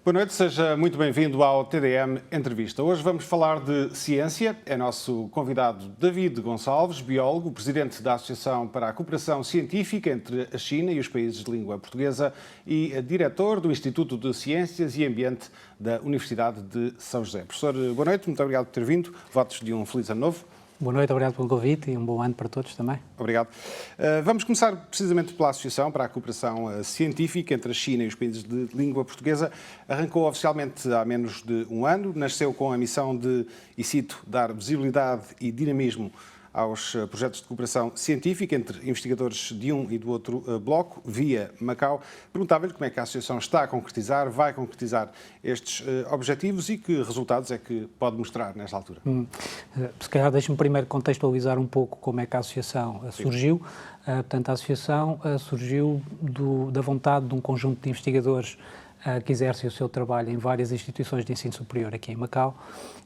Boa noite, seja muito bem-vindo ao TDM Entrevista. Hoje vamos falar de ciência. É nosso convidado David Gonçalves, biólogo, presidente da Associação para a Cooperação Científica entre a China e os países de língua portuguesa e diretor do Instituto de Ciências e Ambiente da Universidade de São José. Professor, boa noite, muito obrigado por ter vindo. Votos de um feliz ano novo. Boa noite, obrigado pelo convite e um bom ano para todos também. Obrigado. Vamos começar precisamente pela Associação para a Cooperação Científica entre a China e os países de língua portuguesa. Arrancou oficialmente há menos de um ano, nasceu com a missão de, e cito, dar visibilidade e dinamismo aos projetos de cooperação científica entre investigadores de um e do outro bloco, via Macau. Perguntava-lhe como é que a Associação está a concretizar, vai concretizar estes objetivos e que resultados é que pode mostrar nesta altura. Se calhar deixe-me primeiro contextualizar um pouco como é que a Associação surgiu. Portanto, a Associação surgiu da vontade de um conjunto de investigadores que exercem o seu trabalho em várias instituições de ensino superior aqui em Macau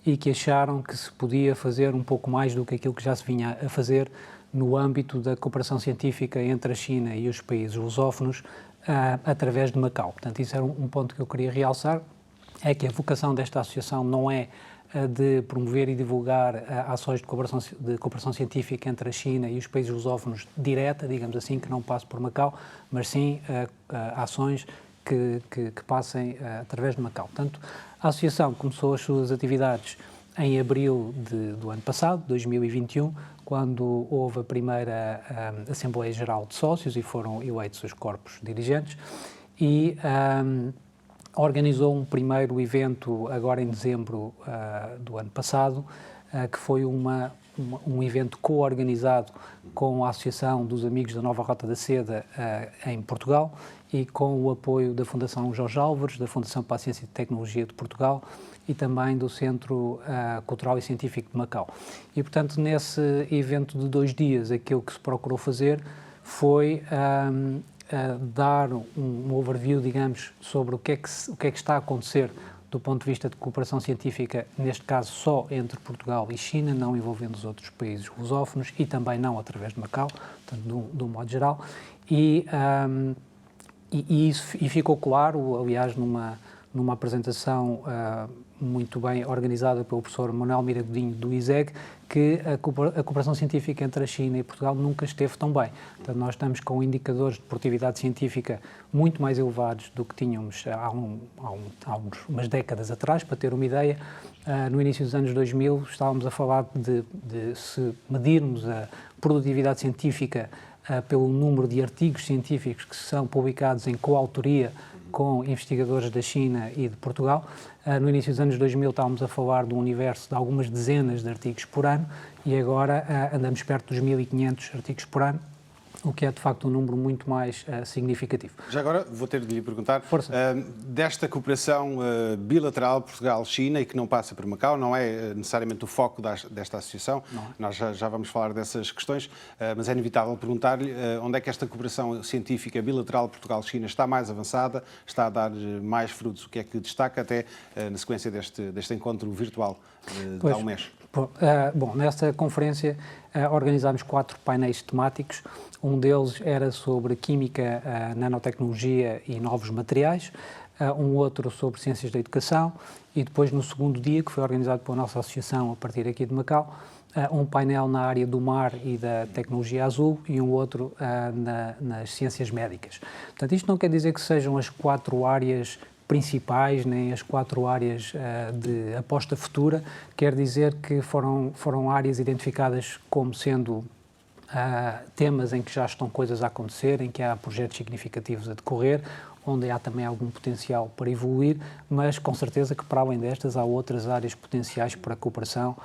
e que acharam que se podia fazer um pouco mais do que aquilo que já se vinha a fazer no âmbito da cooperação científica entre a China e os países lusófonos através de Macau. Portanto, isso era um ponto que eu queria realçar, é que a vocação desta associação não é de promover e divulgar ações de cooperação científica entre a China e os países lusófonos direta, digamos assim, que não passe por Macau, mas sim ações que passem através de Macau. Portanto, a Associação começou as suas atividades em abril do ano passado, 2021, quando houve a primeira Assembleia Geral de Sócios e foram eleitos os corpos dirigentes e organizou um primeiro evento agora em dezembro do ano passado, que foi um evento co-organizado com a Associação dos Amigos da Nova Rota da Seda em Portugal e com o apoio da Fundação Jorge Álvares, da Fundação para a Ciência e Tecnologia de Portugal e também do Centro Cultural e Científico de Macau. E, portanto, nesse evento de 2 dias, aquilo que se procurou fazer foi dar um overview, digamos, sobre o que é que está a acontecer do ponto de vista de cooperação científica, neste caso só entre Portugal e China, não envolvendo os outros países lusófonos e também não através de Macau, portanto, de um modo geral. E ficou claro, aliás, numa apresentação muito bem organizada pelo professor Manuel Mira Godinho, do ISEG, que a cooperação científica entre a China e Portugal nunca esteve tão bem. Portanto, nós estamos com indicadores de produtividade científica muito mais elevados do que tínhamos há umas décadas atrás. Para ter uma ideia, no início dos anos 2000 estávamos a falar de se medirmos a produtividade científica pelo número de artigos científicos que são publicados em coautoria com investigadores da China e de Portugal. No início dos anos 2000 estávamos a falar de um universo de algumas dezenas de artigos por ano e agora andamos perto dos 1.500 artigos por ano, o que é de facto um número muito mais significativo. Já agora vou ter de lhe perguntar, desta cooperação bilateral Portugal-China e que não passa por Macau, não é necessariamente o foco desta associação, nós já vamos falar dessas questões, mas é inevitável perguntar-lhe onde é que esta cooperação científica bilateral Portugal-China está mais avançada, está a dar mais frutos, o que é que destaca até na sequência deste encontro virtual de há um mês? Bom, nesta conferência organizámos 4 painéis temáticos. Um deles era sobre química, nanotecnologia e novos materiais, um outro sobre ciências da educação e depois no segundo dia, que foi organizado pela nossa associação a partir aqui de Macau, um painel na área do mar e da tecnologia azul e um outro nas ciências médicas. Portanto, isto não quer dizer que sejam as 4 áreas principais, nem as 4 áreas de aposta futura, quer dizer que foram áreas identificadas como sendo temas em que já estão coisas a acontecer, em que há projetos significativos a decorrer, onde há também algum potencial para evoluir, mas com certeza que para além destas há outras áreas potenciais para a cooperação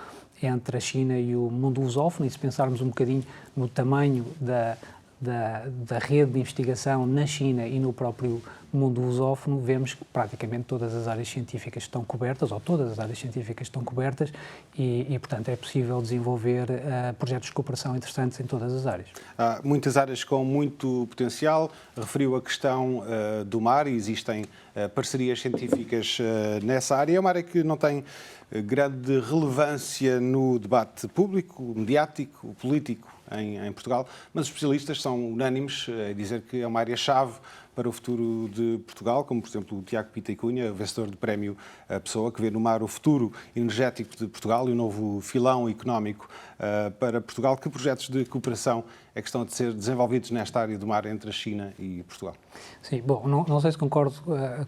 entre a China e o mundo lusófono, e se pensarmos um bocadinho no tamanho da rede de investigação na China e no próprio mundo lusófono, vemos que praticamente todas as áreas científicas estão cobertas, ou todas as áreas científicas estão cobertas, e portanto, é possível desenvolver projetos de cooperação interessantes em todas as áreas. Há muitas áreas com muito potencial. Referiu a questão do mar e existem parcerias científicas nessa área. É uma área que não tem grande relevância no debate público, mediático, político em Portugal, mas os especialistas são unânimes a dizer que é uma área-chave para o futuro de Portugal, como, por exemplo, o Tiago Pita e Cunha, vencedor do prémio Pessoa, que vê no mar o futuro energético de Portugal e o novo filão económico para Portugal. Que projetos de cooperação é que estão a ser desenvolvidos nesta área do mar entre a China e Portugal? Sim, bom, não sei se concordo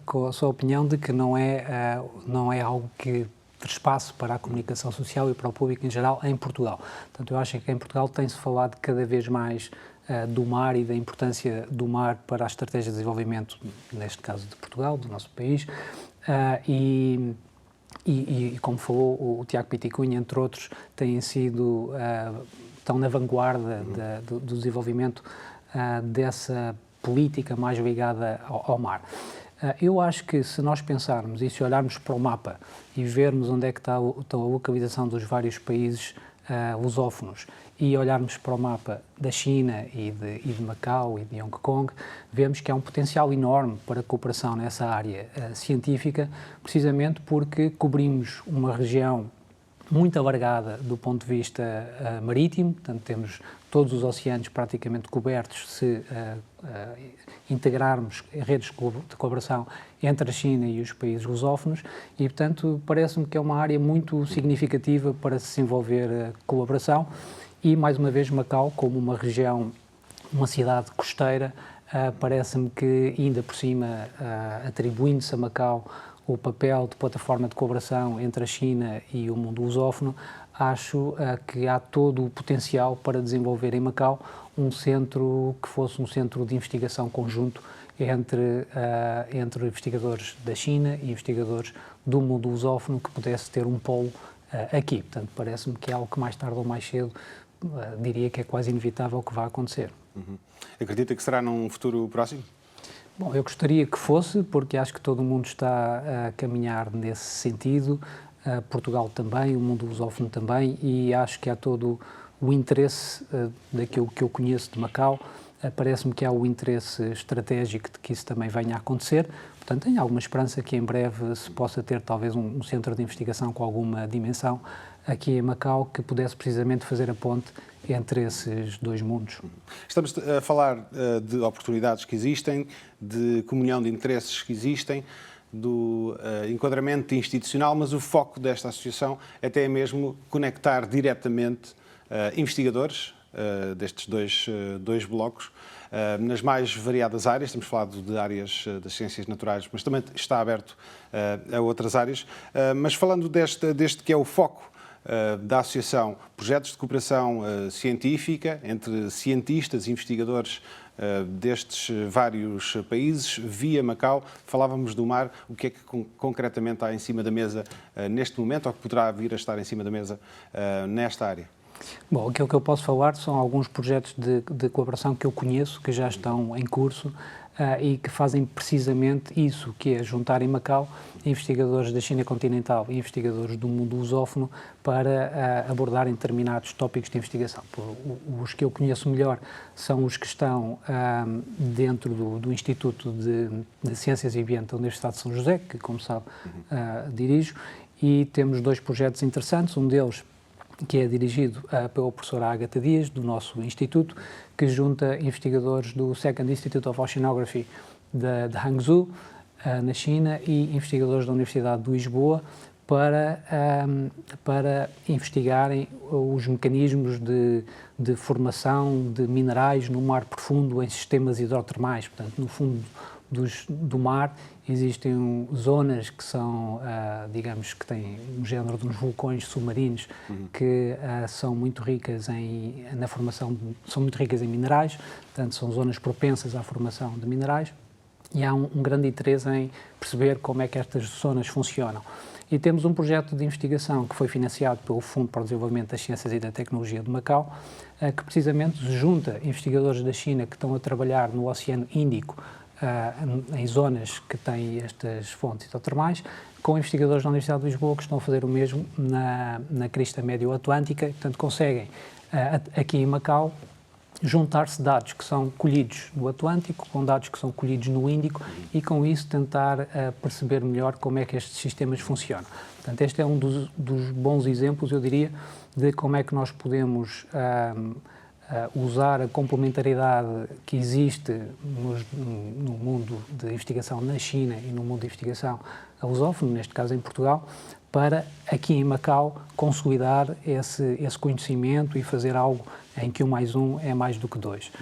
com a sua opinião de que não é algo que espaço para a comunicação social e para o público em geral em Portugal. Portanto, eu acho que em Portugal tem-se falado cada vez mais do mar e da importância do mar para a estratégia de desenvolvimento, neste caso de Portugal, do nosso país, e como falou o Tiago Pita e Cunha, entre outros, estão na vanguarda do desenvolvimento dessa política mais ligada ao mar. Eu acho que se nós pensarmos e se olharmos para o mapa e vermos onde é que está a localização dos vários países lusófonos e olharmos para o mapa da China e de Macau e de Hong Kong, vemos que há um potencial enorme para a cooperação nessa área científica, precisamente porque cobrimos uma região muito alargada do ponto de vista marítimo, portanto temos todos os oceanos praticamente cobertos se integrarmos redes de colaboração entre a China e os países lusófonos e, portanto, parece-me que é uma área muito significativa para se desenvolver a colaboração e, mais uma vez, Macau, como uma região, uma cidade costeira, parece-me que, ainda por cima, atribuindo-se a Macau o papel de plataforma de colaboração entre a China e o mundo lusófono, acho que há todo o potencial para desenvolver em Macau um centro que fosse um centro de investigação conjunto entre investigadores da China e investigadores do mundo lusófono que pudesse ter um polo aqui. Portanto, parece-me que é algo que mais tarde ou mais cedo diria que é quase inevitável que vá acontecer. Uhum. Acredita que será num futuro próximo? Bom, eu gostaria que fosse, porque acho que todo o mundo está a caminhar nesse sentido, Portugal também, o mundo lusófono também, e acho que há todo o interesse daquilo que eu conheço de Macau, parece-me que há o interesse estratégico de que isso também venha a acontecer, portanto tenho alguma esperança que em breve se possa ter talvez um centro de investigação com alguma dimensão aqui em Macau que pudesse precisamente fazer a ponte entre esses dois mundos. Estamos a falar de oportunidades que existem, de comunhão de interesses que existem, do enquadramento institucional, mas o foco desta associação até é mesmo conectar diretamente investigadores destes dois blocos nas mais variadas áreas. Temos falado de áreas das ciências naturais, mas também está aberto a outras áreas. Mas falando deste que é o foco da associação, projetos de cooperação científica entre cientistas e investigadores destes vários países, via Macau. Falávamos do mar, o que é que concretamente há em cima da mesa neste momento, ou que poderá vir a estar em cima da mesa nesta área? Bom, aquilo que eu posso falar são alguns projetos de colaboração que eu conheço, que já estão em curso e que fazem precisamente isso, que é juntar em Macau investigadores da China continental e investigadores do mundo lusófono para abordarem determinados tópicos de investigação. Os que eu conheço melhor são os que estão dentro do Instituto de Ciências e Ambiente da Universidade de São José, que, como sabe, dirijo, e temos dois projetos interessantes, um deles que é dirigido pela professora Ágata Dias, do nosso Instituto, que junta investigadores do Second Institute of Oceanography de Hangzhou, na China, e investigadores da Universidade de Lisboa para investigarem os mecanismos de formação de minerais no mar profundo em sistemas hidrotermais. Portanto, no fundo do mar existem zonas que são, digamos, que têm um género de uns vulcões submarinos que são muito ricas na formação, são muito ricas em minerais, portanto são zonas propensas à formação de minerais e há um grande interesse em perceber como é que estas zonas funcionam. E temos um projeto de investigação que foi financiado pelo Fundo para o Desenvolvimento das Ciências e da Tecnologia de Macau, que precisamente junta investigadores da China que estão a trabalhar no Oceano Índico, em zonas que têm estas fontes hidrotermais, com investigadores da Universidade de Lisboa que estão a fazer o mesmo na crista médio-atlântica, e, portanto, conseguem, aqui em Macau, juntar-se dados que são colhidos no Atlântico com dados que são colhidos no Índico e, com isso, tentar perceber melhor como é que estes sistemas funcionam. Portanto, este é um dos bons exemplos, eu diria, de como é que nós podemos usar a complementariedade que existe no mundo de investigação na China e no mundo de investigação lusófono, neste caso em Portugal, para aqui em Macau consolidar esse conhecimento e fazer algo em que 1 mais 1 é mais do que 2.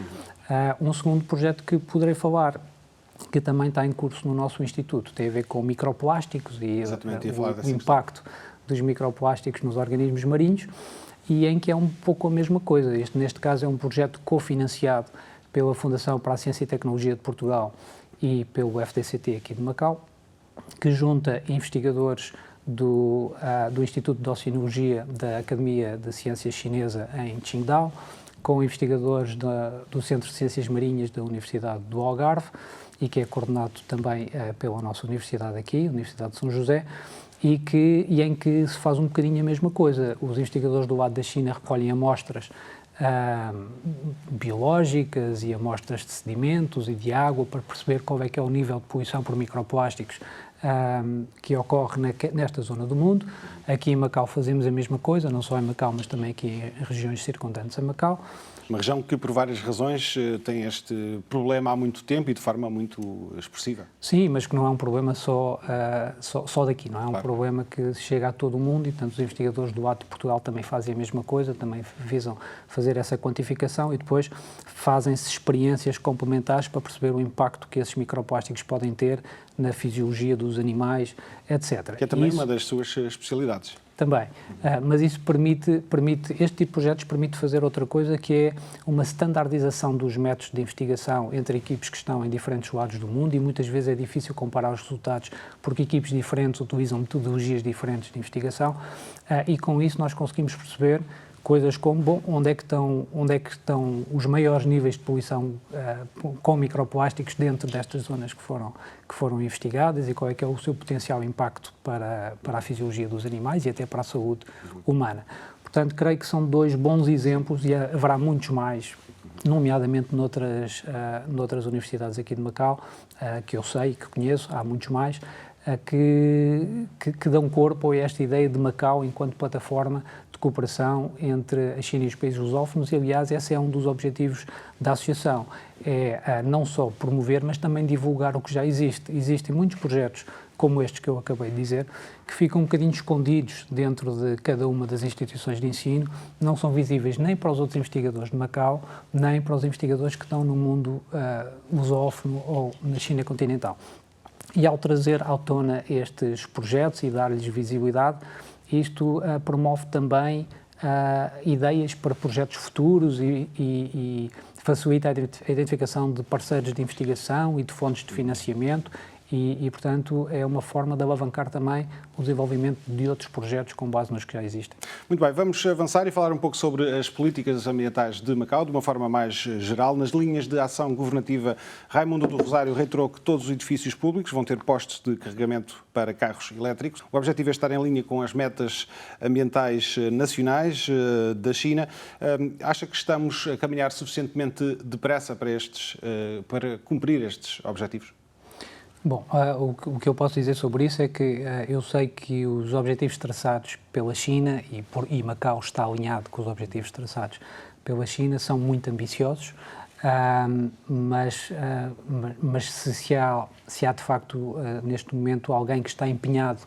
Um segundo projeto que poderei falar, que também está em curso no nosso Instituto, tem a ver com microplásticos e o impacto dos microplásticos nos organismos marinhos, e em que é um pouco a mesma coisa. Neste caso é um projeto cofinanciado pela Fundação para a Ciência e Tecnologia de Portugal e pelo FDCT aqui de Macau, que junta investigadores do Instituto de Oceanologia da Academia de Ciências Chinesa em Qingdao, com investigadores do Centro de Ciências Marinhas da Universidade do Algarve, e que é coordenado também pela nossa universidade aqui, a Universidade de São José, e em que se faz um bocadinho a mesma coisa. Os investigadores do lado da China recolhem amostras biológicas e amostras de sedimentos e de água para perceber qual é que é o nível de poluição por microplásticos que ocorre nesta zona do mundo. Aqui em Macau fazemos a mesma coisa, não só em Macau, mas também aqui em regiões circundantes a Macau. Uma região que, por várias razões, tem este problema há muito tempo e de forma muito expressiva. Sim, mas que não é um problema só daqui, não é um problema que chega a todo o mundo, e tanto os investigadores do lado de Portugal também fazem a mesma coisa, também visam fazer essa quantificação e depois fazem-se experiências complementares para perceber o impacto que esses microplásticos podem ter na fisiologia dos animais, etc. Que é também uma das suas especialidades. Também, mas isso este tipo de projetos permite fazer outra coisa, que é uma standardização dos métodos de investigação entre equipes que estão em diferentes lados do mundo, e muitas vezes é difícil comparar os resultados porque equipes diferentes utilizam metodologias diferentes de investigação, e com isso nós conseguimos perceber coisas como, onde é que estão os maiores níveis de poluição com microplásticos dentro destas zonas que foram investigadas, e qual é que é o seu potencial impacto para a fisiologia dos animais e até para a saúde humana. Portanto, creio que são 2 bons exemplos, e haverá muitos mais, nomeadamente noutras universidades aqui de Macau, que eu sei, que conheço, há muitos mais, que dão corpo a esta ideia de Macau enquanto plataforma de cooperação entre a China e os países lusófonos, e, aliás, esse é um dos objetivos da associação, não só promover, mas também divulgar o que já existe. Existem muitos projetos como estes que eu acabei de dizer, que ficam um bocadinho escondidos dentro de cada uma das instituições de ensino, não são visíveis nem para os outros investigadores de Macau, nem para os investigadores que estão no mundo lusófono ou na China continental. E ao trazer à tona estes projetos e dar-lhes visibilidade, isto promove também ideias para projetos futuros e facilita a identificação de parceiros de investigação e de fontes de financiamento, e, portanto, é uma forma de alavancar também o desenvolvimento de outros projetos com base nos que já existem. Muito bem, vamos avançar e falar um pouco sobre as políticas ambientais de Macau, de uma forma mais geral. Nas linhas de ação governativa, Raimundo do Rosário reiterou que todos os edifícios públicos vão ter postos de carregamento para carros elétricos. O objetivo é estar em linha com as metas ambientais nacionais da China. Acha que estamos a caminhar suficientemente depressa para cumprir estes objetivos? Bom, o que eu posso dizer sobre isso é que eu sei que os objetivos traçados pela China, e Macau está alinhado com os objetivos traçados pela China, são muito ambiciosos, mas se há de facto neste momento alguém que está empenhado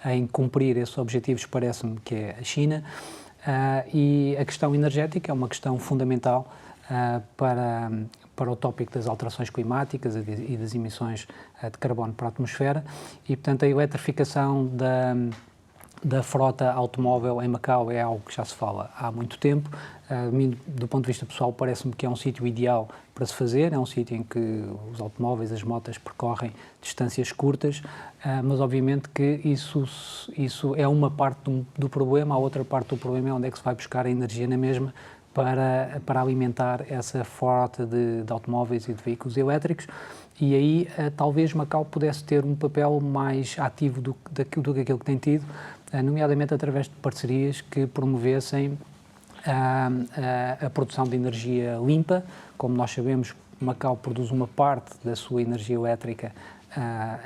em cumprir esses objetivos, parece-me que é a China, e a questão energética é uma questão fundamental para o tópico das alterações climáticas e das emissões de carbono para a atmosfera, e, portanto, a eletrificação da frota automóvel em Macau é algo que já se fala há muito tempo. Do ponto de vista pessoal, parece-me que é um sítio ideal para se fazer, é um sítio em que os automóveis, as motas percorrem distâncias curtas, mas obviamente que isso é uma parte do problema. A outra parte do problema é onde é que se vai buscar a energia na mesma para alimentar essa frota de automóveis e de veículos elétricos, e aí talvez Macau pudesse ter um papel mais ativo do que aquilo que tem tido, nomeadamente através de parcerias que promovessem a produção de energia limpa. Como nós sabemos, Macau produz uma parte da sua energia elétrica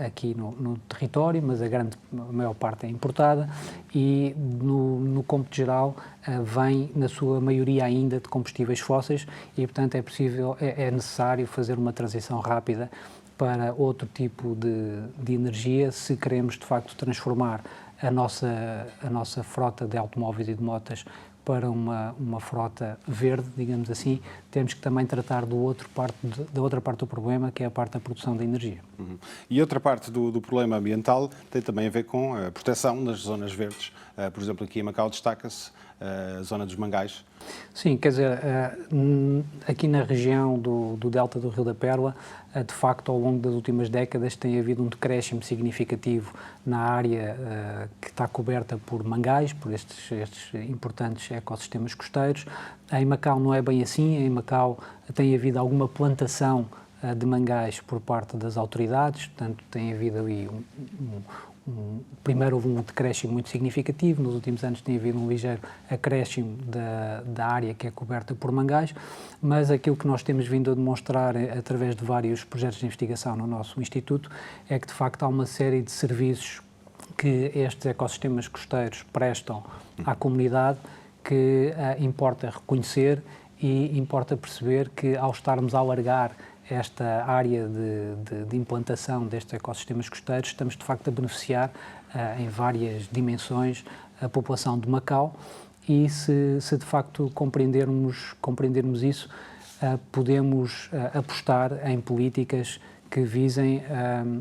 aqui no território, mas a maior parte é importada e no cômputo geral vem na sua maioria ainda de combustíveis fósseis e portanto é necessário fazer uma transição rápida para outro tipo de energia se queremos de facto transformar a nossa frota de automóveis e de motas para uma frota verde, digamos assim, temos que também tratar da outra parte do problema, que é a parte da produção de energia. E outra parte do problema ambiental tem também a ver com a proteção das zonas verdes. Por exemplo, aqui em Macau destaca-se a zona dos mangais. Sim, quer dizer, aqui na região do Delta do Rio da Pérola, de facto, ao longo das últimas décadas tem havido um decréscimo significativo na área que está coberta por mangais, por estes importantes ecossistemas costeiros. Em Macau não é bem assim, em Macau tem havido alguma plantação de mangais por parte das autoridades, portanto tem havido ali primeiro houve um decréscimo muito significativo, nos últimos anos tem havido um ligeiro acréscimo da área que é coberta por mangais, mas aquilo que nós temos vindo a demonstrar através de vários projetos de investigação no nosso Instituto é que de facto há uma série de serviços que estes ecossistemas costeiros prestam à comunidade que importa reconhecer e importa perceber que ao estarmos a alargar esta área de implantação destes ecossistemas costeiros, estamos de facto a beneficiar em várias dimensões a população de Macau e se de facto compreendermos isso, podemos apostar em políticas que visem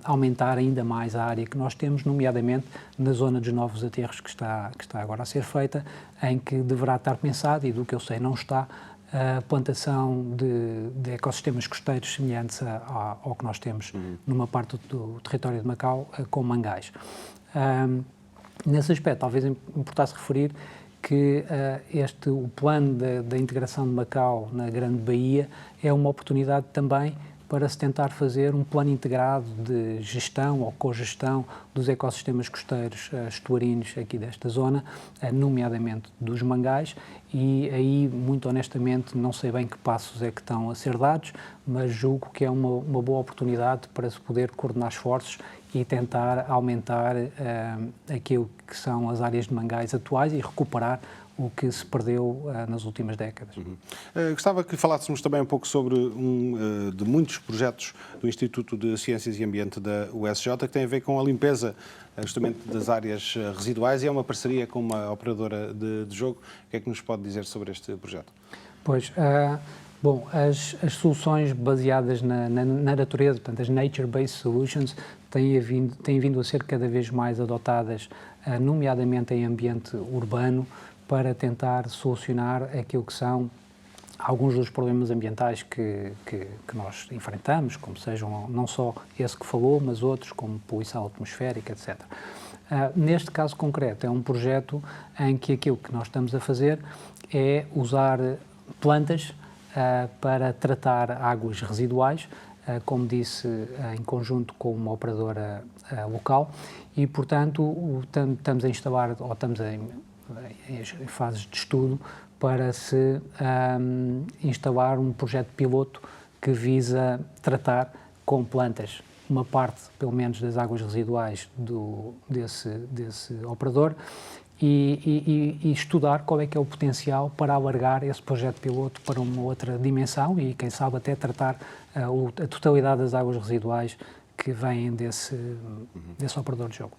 aumentar ainda mais a área que nós temos, nomeadamente na zona dos novos aterros que está agora a ser feita, em que deverá estar pensado, e do que eu sei não está, a plantação de ecossistemas costeiros semelhantes ao que nós temos numa parte do território de Macau com mangais. Nesse aspecto, talvez importasse referir que o plano da integração de Macau na Grande Baía é uma oportunidade também para se tentar fazer um plano integrado de gestão ou cogestão dos ecossistemas costeiros estuarinos aqui desta zona, nomeadamente dos mangais, e aí, muito honestamente, não sei bem que passos é que estão a ser dados, mas julgo que é uma boa oportunidade para se poder coordenar esforços e tentar aumentar aquilo que são as áreas de mangais atuais e recuperar o que se perdeu nas últimas décadas. Gostava que falássemos também um pouco sobre de muitos projetos do Instituto de Ciências e Ambiente da USJ, que tem a ver com a limpeza justamente das áreas residuais e é uma parceria com uma operadora de jogo. O que é que nos pode dizer sobre este projeto? Pois, bom, as soluções baseadas na natureza, portanto, as Nature-Based Solutions, têm vindo a ser cada vez mais adotadas, nomeadamente em ambiente urbano, para tentar solucionar aquilo que são alguns dos problemas ambientais que nós enfrentamos, como sejam não só esse que falou, mas outros, como poluição atmosférica, etc. Neste caso concreto, é um projeto em que aquilo que nós estamos a fazer é usar plantas para tratar águas residuais, como disse, em conjunto com uma operadora local, e, portanto, estamos a instalar, ou estamos em fases de estudo para se instalar um projeto piloto que visa tratar com plantas uma parte, pelo menos, das águas residuais desse operador e estudar qual é que é o potencial para alargar esse projeto piloto para uma outra dimensão e, quem sabe, até tratar a totalidade das águas residuais que vêm desse operador de jogo.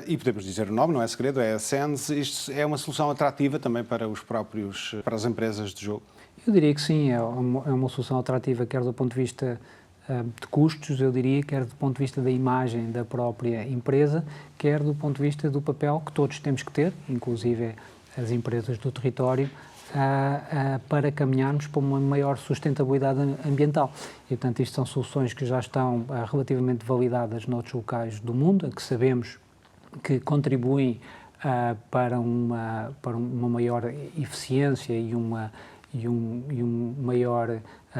E podemos dizer o nome, não é segredo, é a SENS. Isto é uma solução atrativa também para para as empresas de jogo? Eu diria que sim, é uma solução atrativa, quer do ponto de vista de custos, eu diria, quer do ponto de vista da imagem da própria empresa, quer do ponto de vista do papel que todos temos que ter, inclusive as empresas do território, para caminharmos para uma maior sustentabilidade ambiental. E, portanto, isto são soluções que já estão relativamente validadas noutros locais do mundo, que sabemos que contribuem para uma maior eficiência e um maior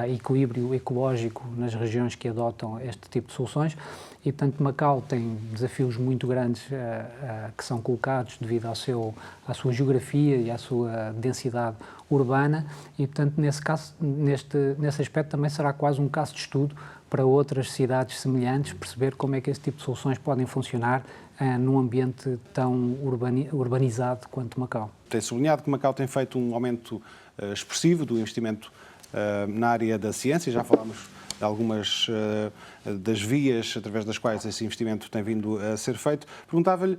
equilíbrio ecológico nas regiões que adotam este tipo de soluções. E, portanto, Macau tem desafios muito grandes que são colocados devido à sua geografia e à sua densidade urbana e, portanto, nesse aspecto também será quase um caso de estudo para outras cidades semelhantes, perceber como é que esse tipo de soluções podem funcionar num ambiente tão urbanizado quanto Macau. Tem sublinhado que Macau tem feito um aumento expressivo do investimento na área da ciência, já falámos de algumas das vias através das quais esse investimento tem vindo a ser feito. Perguntava-lhe,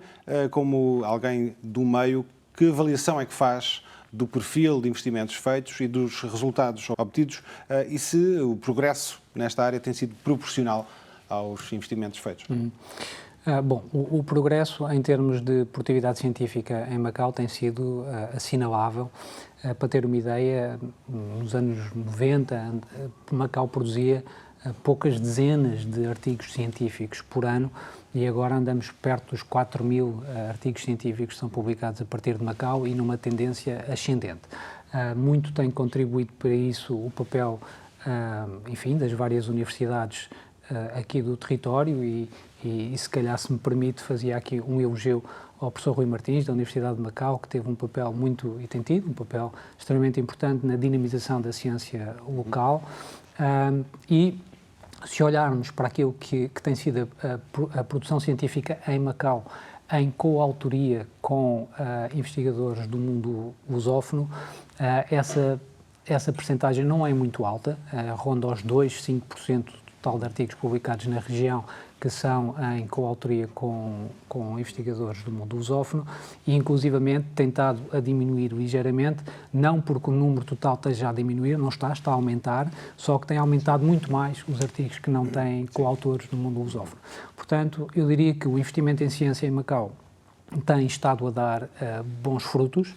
como alguém do meio, que avaliação é que faz do perfil de investimentos feitos e dos resultados obtidos e se o progresso nesta área tem sido proporcional aos investimentos feitos. Bom, o progresso em termos de produtividade científica em Macau tem sido assinalável. Para ter uma ideia, nos anos 90, Macau produzia poucas dezenas de artigos científicos por ano e agora andamos perto dos 4.000 artigos científicos que são publicados a partir de Macau e numa tendência ascendente. Muito tem contribuído para isso o papel, enfim, das várias universidades aqui do território e se calhar, se me permite, fazia aqui um elogio ao professor Rui Martins, da Universidade de Macau, que teve um papel e tem tido um papel extremamente importante na dinamização da ciência local. E se olharmos para aquilo que tem sido a produção científica em Macau, em coautoria com investigadores do mundo lusófono, essa percentagem não é muito alta, ronda aos 5% do total de artigos publicados na região que são em coautoria com investigadores do mundo lusófono e, inclusivamente, tem estado a diminuir ligeiramente, não porque o número total esteja a diminuir, não está a aumentar, só que tem aumentado muito mais os artigos que não têm coautores do mundo lusófono. Portanto, eu diria que o investimento em ciência em Macau tem estado a dar bons frutos.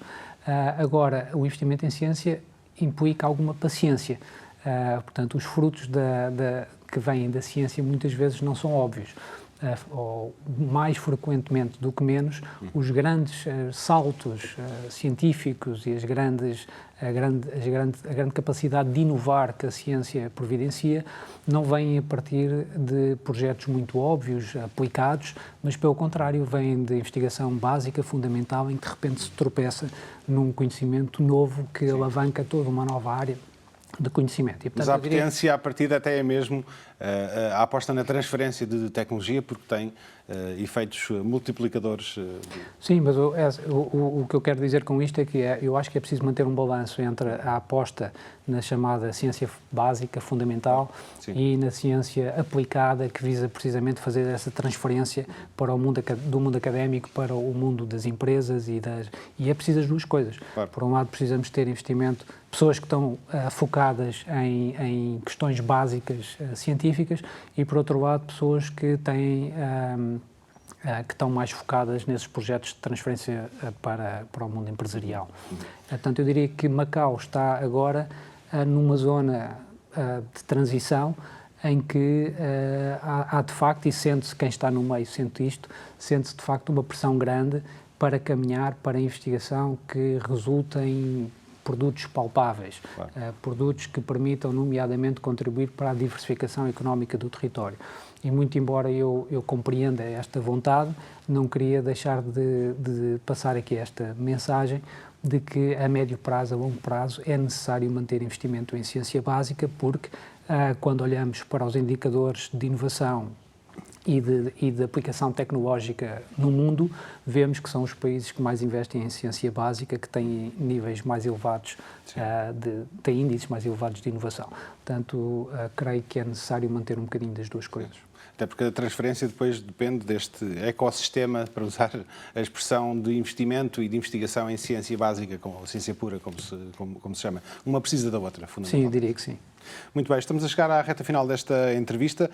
Agora, o investimento em ciência implica alguma paciência. Portanto, os frutos que vêm da ciência muitas vezes não são óbvios. Ou mais frequentemente do que menos, os grandes saltos científicos e a grande capacidade de inovar que a ciência providencia não vêm a partir de projetos muito óbvios, aplicados, mas pelo contrário vêm de investigação básica, fundamental, em que de repente se tropeça num conhecimento novo que alavanca toda uma nova área de conhecimento. E, portanto, mas a potência, a partir até é mesmo a aposta na transferência de tecnologia, porque tem efeitos multiplicadores. Sim, mas o que eu quero dizer com isto é que eu acho que é preciso manter um balanço entre a aposta na chamada ciência básica, fundamental, sim, e na ciência aplicada, que visa precisamente fazer essa transferência para o mundo, do mundo académico para o mundo das empresas e é preciso as duas coisas. Claro. Por um lado, precisamos ter investimento, pessoas que estão focadas em questões básicas científicas e, por outro lado, pessoas que têm que estão mais focadas nesses projetos de transferência para o mundo empresarial. Portanto, eu diria que Macau está agora numa zona de transição em que há de facto, e sente-se, quem está no meio sente isto, sente-se de facto uma pressão grande para caminhar para a investigação que resulta em produtos palpáveis, claro, produtos que permitam, nomeadamente, contribuir para a diversificação económica do território. E muito embora eu compreenda esta vontade, não queria deixar de passar aqui esta mensagem de que a médio prazo, a longo prazo, é necessário manter investimento em ciência básica, porque quando olhamos para os indicadores de inovação e de aplicação tecnológica no mundo, vemos que são os países que mais investem em ciência básica, que têm níveis mais elevados, têm índices mais elevados de inovação. Portanto, creio que é necessário manter um bocadinho das duas coisas. Até porque a transferência depois depende deste ecossistema, para usar a expressão de investimento e de investigação em ciência básica, ciência pura, como se chama. Uma precisa da outra, fundamentalmente. Sim, eu diria que sim. Muito bem, estamos a chegar à reta final desta entrevista.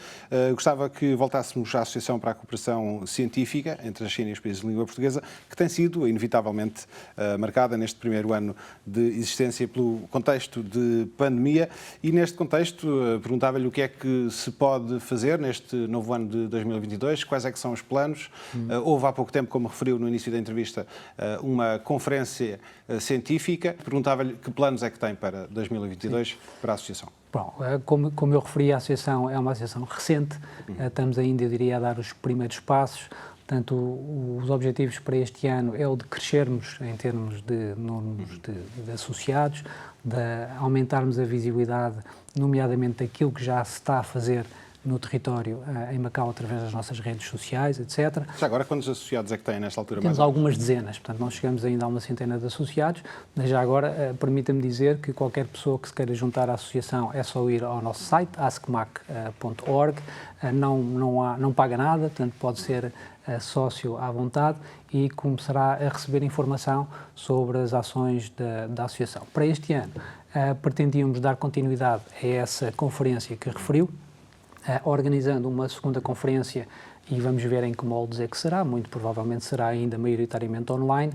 Gostava que voltássemos à Associação para a Cooperação Científica entre a China e os países de língua portuguesa, que tem sido, inevitavelmente, marcada neste primeiro ano de existência pelo contexto de pandemia. E neste contexto, perguntava-lhe o que é que se pode fazer neste novo ano de 2022, quais é que são os planos. Houve há pouco tempo, como referiu no início da entrevista, uma conferência científica. Perguntava-lhe que planos é que tem para 2022 para a Associação. Bom, como eu referi, a Associação é uma associação recente, estamos ainda, eu diria, a dar os primeiros passos. Portanto, os objetivos para este ano é o de crescermos em termos de números de associados, de aumentarmos a visibilidade, nomeadamente daquilo que já se está a fazer no território em Macau, através das nossas redes sociais, etc. Já agora, quantos associados é que têm nesta altura? Temos algumas dezenas, portanto não chegamos ainda a uma centena de associados, mas já agora permita-me dizer que qualquer pessoa que se queira juntar à associação é só ir ao nosso site, askmac.org, não paga nada, portanto pode ser sócio à vontade e começará a receber informação sobre as ações da associação. Para este ano, pretendíamos dar continuidade a essa conferência que referiu, organizando uma segunda conferência, e vamos ver em que moldes é que será, muito provavelmente será ainda maioritariamente online,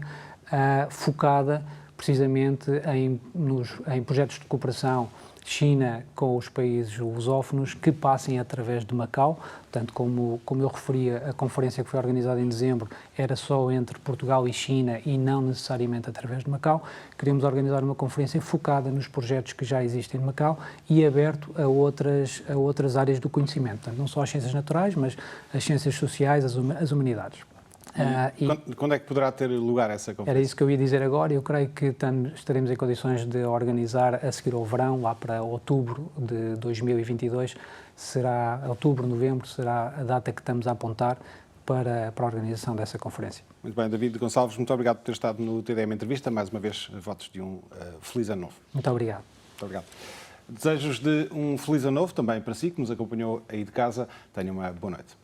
focada precisamente em projetos de cooperação China com os países lusófonos que passem através de Macau. Portanto, como eu referia, a conferência que foi organizada em dezembro era só entre Portugal e China e não necessariamente através de Macau. Queríamos organizar uma conferência focada nos projetos que já existem em Macau e aberto a outras áreas do conhecimento. Portanto, não só as ciências naturais, mas as ciências sociais, as humanidades. Quando é que poderá ter lugar essa conferência? Era isso que eu ia dizer agora. Eu creio que estaremos em condições de organizar a seguir ao verão, lá para outubro de 2022. Outubro, novembro, será a data que estamos a apontar para a organização dessa conferência. Muito bem, David Gonçalves, muito obrigado por ter estado no TDM Entrevista. Mais uma vez, votos de um feliz ano novo. Muito obrigado. Muito obrigado. Desejos de um feliz ano novo também para si, que nos acompanhou aí de casa. Tenha uma boa noite.